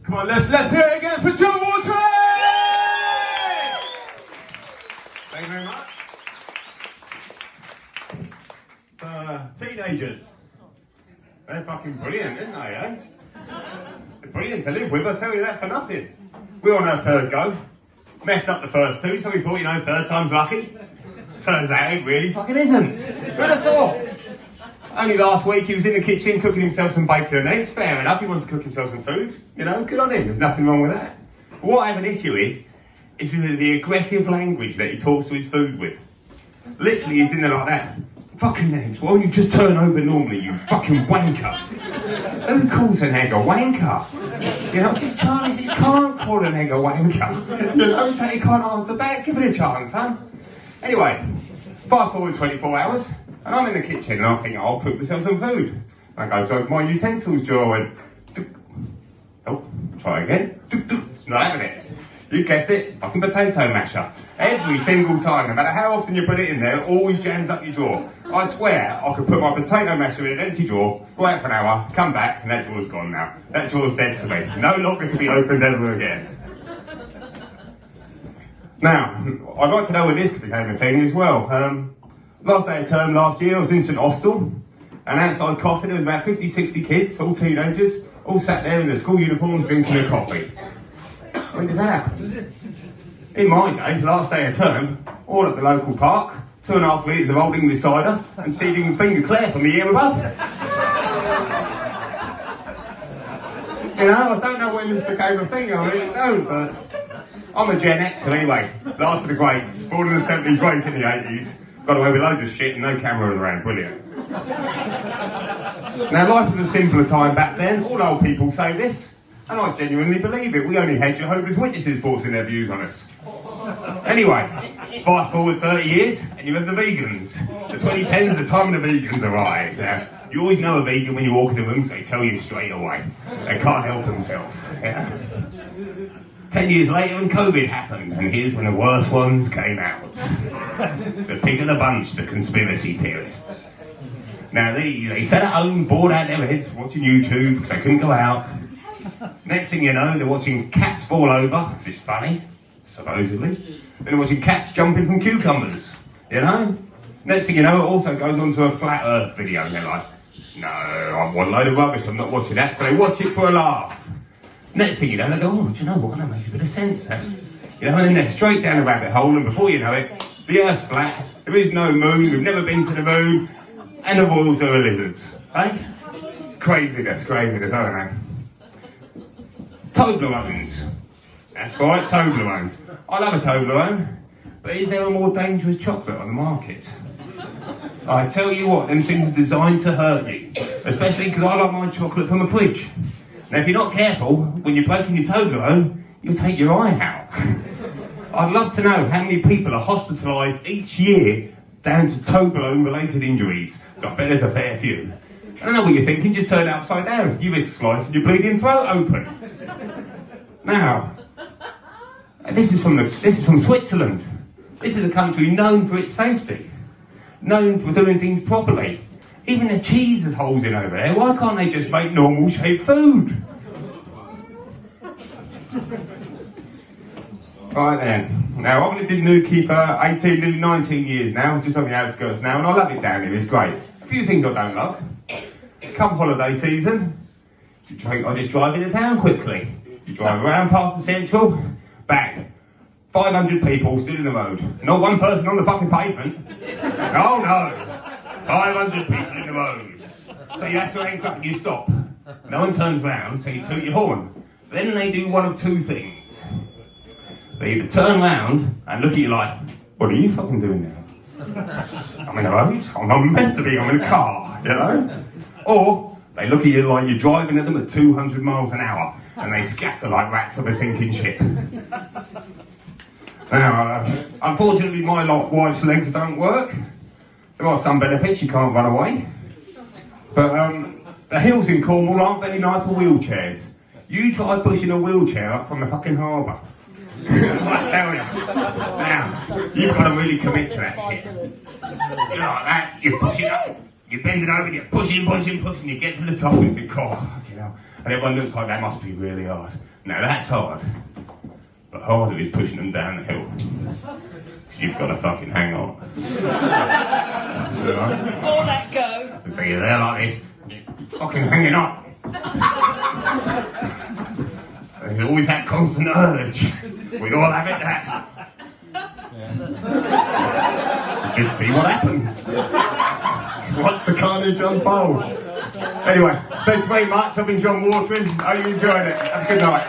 Come on, let's hear it again for John Watry! Thank you very much. Teenagers. They're fucking brilliant, isn't they, eh? They're brilliant to live with, I tell you that for nothing. We were on our third go. Messed up the first two, so we thought, you know, third time's lucky. Turns out it really fucking isn't. Who'd have thought? Only last week he was in the kitchen cooking himself some bacon and eggs. Fair enough, he wants to cook himself some food. You know, good on him, there's nothing wrong with that. But what I have an issue is the aggressive language that he talks to his food with. Literally, he's in there like that. Fucking eggs, why don't you just turn over normally, you fucking wanker? Who calls an egg a wanker? You know, I said, Charlie, you can't call an egg a wanker. You know, he can't answer back, give it a chance, huh? Anyway, fast forward 24 hours, and I'm in the kitchen, and I think, I'll cook myself some food. I go to open my utensils drawer, and... Oh, try again. Not having it. You guessed it, fucking potato masher. Every single time, no matter how often you put it in there, it always jams up your drawer. I swear, I could put my potato masher in an empty drawer, go out for an hour, come back, and that drawer's gone now. That drawer's dead to me. No longer to be opened ever again. Now, I'd like to know when this became a thing as well. Last day of term last year, I was in St Austell, and outside Costa there was about 50, 60 kids, all teenagers, all sat there in their school uniforms drinking a coffee. When did that happen? In my day, last day of term, all at the local park, 2.5 litres of old English cider, and see if you can finger Claire from the year above. You know, I don't know when this became a thing, I really don't, but I'm a Gen Xer anyway, last of the greats, born in the 70s, raised in the 80s, got away with loads of shit and no cameras around, brilliant. Now, life was a simpler time back then, all old people say this. And I genuinely believe it. We only had Jehovah's Witnesses forcing their views on us. Anyway, fast forward 30 years, and you have the vegans. The 2010s, the time of the vegans arrives. You always know a vegan when you walk in the room, so they tell you straight away. They can't help themselves. Yeah? 10 years later, when COVID happened, and here's when the worst ones came out. The pig of the bunch, the conspiracy theorists. Now, they sat at home, bored out their heads, watching YouTube, because they couldn't go out. Next thing you know, they're watching cats fall over. This is funny, supposedly. Then they're watching cats jumping from cucumbers, you know? Next thing you know, it also goes on to a flat earth video, and they're like, no, I'm one load of rubbish, I'm not watching that, so they watch it for a laugh. Next thing you know, they go, oh, do you know what, that makes a bit of sense, eh? You know, and then they're straight down the rabbit hole, and before you know it, the earth's flat, there is no moon, we've never been to the moon, and the royals are lizards, eh? Craziness, I don't know. Toblerones. That's right, Toblerones. I love a Toblerone, but is there a more dangerous chocolate on the market? I tell you what, them things are designed to hurt you, especially because I like my chocolate from the fridge. Now, if you're not careful, when you're breaking your Toblerone, you'll take your eye out. I'd love to know how many people are hospitalised each year down to Toblerone-related injuries. I bet there's a fair few. I don't know what you're thinking, just turn it upside down. You risk slicing your bleeding throat open. Now, this is from Switzerland. This is a country known for its safety, known for doing things properly. Even the cheese has holes in over there. Why can't they just make normal shaped food? Right then. Now, I've lived in Newquay for 18, nearly 19 years now, just on the outskirts now, and I love it down here, it's great. A few things I don't love. Come holiday season, I just drive into town quickly. You drive around past the central, bang, 500 people still in the road. Not one person on the fucking pavement. Oh no, 500 people in the road. So you have to anchor up and you stop. No one turns round, so you toot your horn. Then they do one of two things. They either turn round and look at you like, what are you fucking doing now? I'm in a road, I'm not meant to be, I'm in a car, you know? Or they look at you like you're driving at them at 200 miles an hour and they scatter like rats of a sinking ship. Now, unfortunately my wife's legs don't work. There are some benefits, you can't run away. But the hills in Cornwall aren't very nice for wheelchairs. You try pushing a wheelchair up from the fucking harbour. I tell you. Now, you've got to really commit to that shit. You're like that, you push it up, you bend it over, you're pushing, you get to the top and you think, oh, you know, and everyone looks like that must be really hard. Now that's hard, but harder is pushing them down the hill. You've got to fucking hang on. Or let go. So you're there like this, you're fucking hanging on. There's always that constant urge. We all have it that. Just see what happens. Watch the carnage unfold. Anyway, thanks very much. I've been John Watering. Hope you enjoyed it. Have a good night.